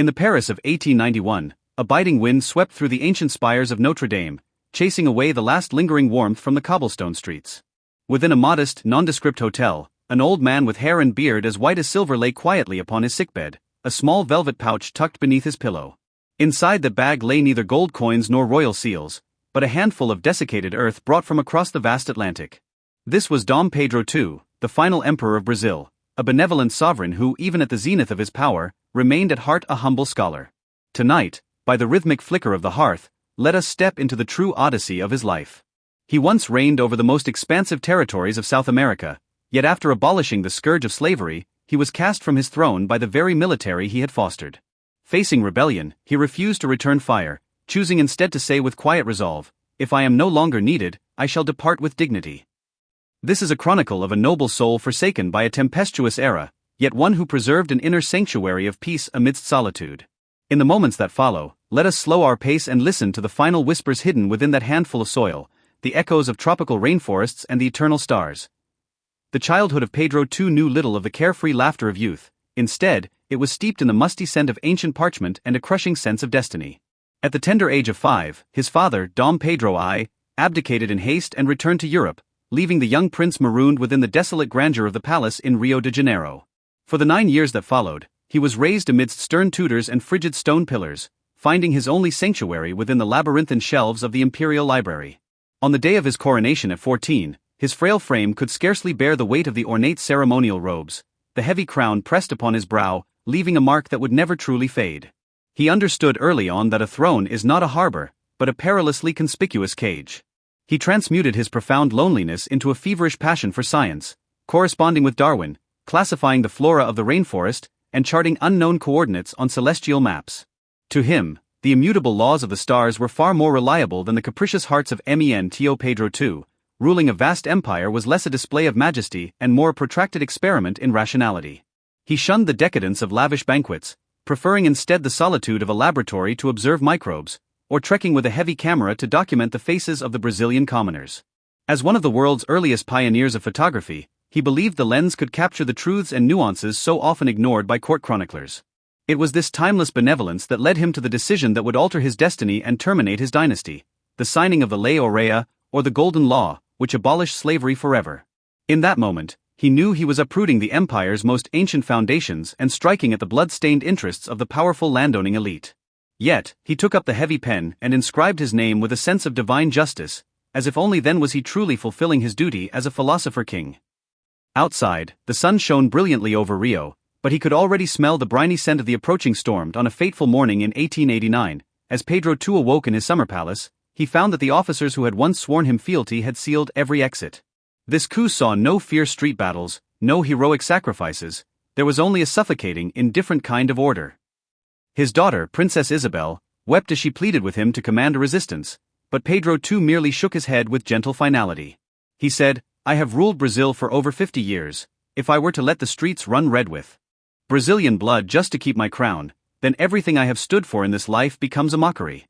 In the Paris of 1891, a biting wind swept through the ancient spires of Notre Dame, chasing away the last lingering warmth from the cobblestone streets. Within a modest, nondescript hotel, an old man with hair and beard as white as silver lay quietly upon his sickbed, a small velvet pouch tucked beneath his pillow. Inside the bag lay neither gold coins nor royal seals, but a handful of desiccated earth brought from across the vast Atlantic. This was Dom Pedro II, the final emperor of Brazil, a benevolent sovereign who, even at the zenith of his power, remained at heart a humble scholar. Tonight, by the rhythmic flicker of the hearth, let us step into the true odyssey of his life. He once reigned over the most expansive territories of South America, yet after abolishing the scourge of slavery, he was cast from his throne by the very military he had fostered. Facing rebellion, he refused to return fire, choosing instead to say with quiet resolve, "If I am no longer needed, I shall depart with dignity." This is a chronicle of a noble soul forsaken by a tempestuous era, yet one who preserved an inner sanctuary of peace amidst solitude. In the moments that follow, let us slow our pace and listen to the final whispers hidden within that handful of soil, the echoes of tropical rainforests and the eternal stars. The childhood of Pedro II knew little of the carefree laughter of youth. Instead, it was steeped in the musty scent of ancient parchment and a crushing sense of destiny. At the tender age of 5, his father, Dom Pedro I, abdicated in haste and returned to Europe, leaving the young prince marooned within the desolate grandeur of the palace in Rio de Janeiro. For the 9 years that followed, he was raised amidst stern tutors and frigid stone pillars, finding his only sanctuary within the labyrinthine shelves of the imperial library. On the day of his coronation at 14, his frail frame could scarcely bear the weight of the ornate ceremonial robes, the heavy crown pressed upon his brow, leaving a mark that would never truly fade. He understood early on that a throne is not a harbor, but a perilously conspicuous cage. He transmuted his profound loneliness into a feverish passion for science, corresponding with Darwin, classifying the flora of the rainforest, and charting unknown coordinates on celestial maps. To him, the immutable laws of the stars were far more reliable than the capricious hearts of Mento Pedro II. Ruling a vast empire was less a display of majesty and more a protracted experiment in rationality. He shunned the decadence of lavish banquets, preferring instead the solitude of a laboratory to observe microbes, or trekking with a heavy camera to document the faces of the Brazilian commoners. As one of the world's earliest pioneers of photography, he believed the lens could capture the truths and nuances so often ignored by court chroniclers. It was this timeless benevolence that led him to the decision that would alter his destiny and terminate his dynasty, the signing of the Lei Aurea, or the Golden Law, which abolished slavery forever. In that moment, he knew he was uprooting the empire's most ancient foundations and striking at the blood-stained interests of the powerful landowning elite. Yet, he took up the heavy pen and inscribed his name with a sense of divine justice, as if only then was he truly fulfilling his duty as a philosopher-king. Outside, the sun shone brilliantly over Rio, but he could already smell the briny scent of the approaching storm. On a fateful morning in 1889, as Pedro II awoke in his summer palace, he found that the officers who had once sworn him fealty had sealed every exit. This coup saw no fierce street battles, no heroic sacrifices, there was only a suffocating, indifferent kind of order. His daughter, Princess Isabel, wept as she pleaded with him to command a resistance, but Pedro II merely shook his head with gentle finality. He said, "I have ruled Brazil for over 50 years, if I were to let the streets run red with Brazilian blood just to keep my crown, then everything I have stood for in this life becomes a mockery."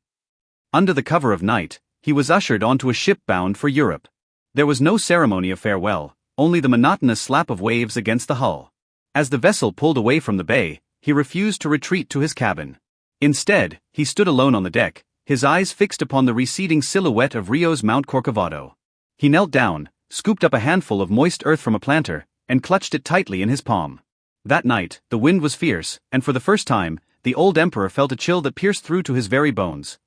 Under the cover of night, he was ushered onto a ship bound for Europe. There was no ceremony of farewell, only the monotonous slap of waves against the hull. As the vessel pulled away from the bay, he refused to retreat to his cabin. Instead, he stood alone on the deck, his eyes fixed upon the receding silhouette of Rio's Mount Corcovado. He knelt down, scooped up a handful of moist earth from a planter, and clutched it tightly in his palm. That night, the wind was fierce, and for the first time, the old emperor felt a chill that pierced through to his very bones.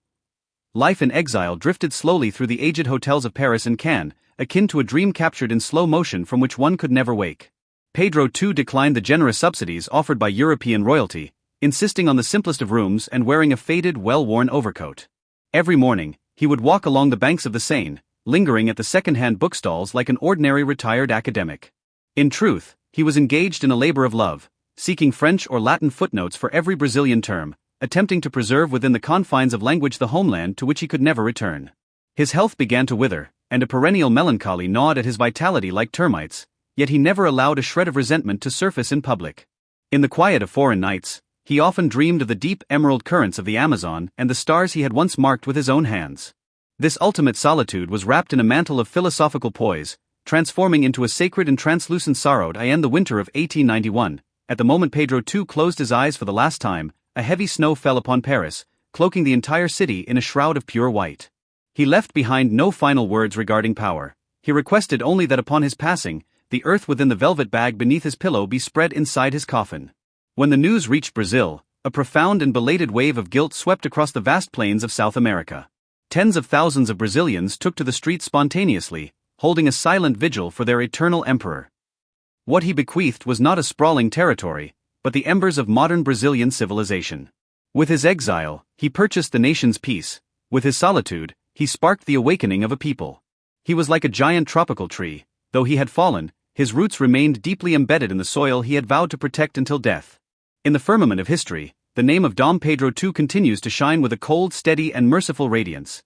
Life in exile drifted slowly through the aged hotels of Paris and Cannes, akin to a dream captured in slow motion from which one could never wake. Pedro II declined the generous subsidies offered by European royalty, insisting on the simplest of rooms and wearing a faded, well-worn overcoat. Every morning, he would walk along the banks of the Seine, lingering at the second-hand bookstalls like an ordinary retired academic. In truth, he was engaged in a labor of love, seeking French or Latin footnotes for every Brazilian term, attempting to preserve within the confines of language the homeland to which he could never return. His health began to wither, and a perennial melancholy gnawed at his vitality like termites, yet he never allowed a shred of resentment to surface in public. In the quiet of foreign nights, he often dreamed of the deep emerald currents of the Amazon and the stars he had once marked with his own hands. This ultimate solitude was wrapped in a mantle of philosophical poise, transforming into a sacred and translucent sorrow. In the winter of 1891, at the moment Pedro II closed his eyes for the last time, a heavy snow fell upon Paris, cloaking the entire city in a shroud of pure white. He left behind no final words regarding power. He requested only that upon his passing, the earth within the velvet bag beneath his pillow be spread inside his coffin. When the news reached Brazil, a profound and belated wave of guilt swept across the vast plains of South America. Tens of thousands of Brazilians took to the streets spontaneously, holding a silent vigil for their eternal emperor. What he bequeathed was not a sprawling territory, but the embers of modern Brazilian civilization. With his exile, he purchased the nation's peace. With his solitude, he sparked the awakening of a people. He was like a giant tropical tree. Though he had fallen, his roots remained deeply embedded in the soil he had vowed to protect until death. In the firmament of history, the name of Dom Pedro II continues to shine with a cold, steady, and merciful radiance.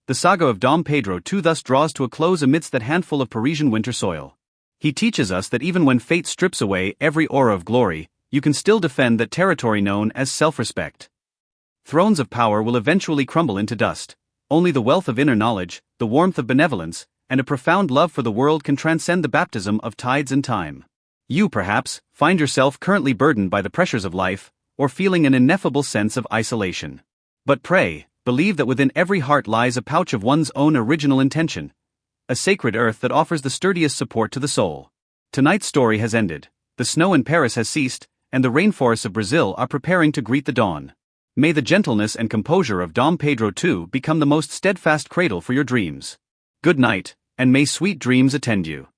The saga of Dom Pedro II thus draws to a close amidst that handful of Parisian winter soil. He teaches us that even when fate strips away every aura of glory, you can still defend that territory known as self-respect. Thrones of power will eventually crumble into dust. Only the wealth of inner knowledge, the warmth of benevolence, and a profound love for the world can transcend the baptism of tides and time. You, perhaps, find yourself currently burdened by the pressures of life, or feeling an ineffable sense of isolation. But pray, believe that within every heart lies a pouch of one's own original intention, a sacred earth that offers the sturdiest support to the soul. Tonight's story has ended. The snow in Paris has ceased, and the rainforests of Brazil are preparing to greet the dawn. May the gentleness and composure of Dom Pedro II become the most steadfast cradle for your dreams. Good night, and may sweet dreams attend you.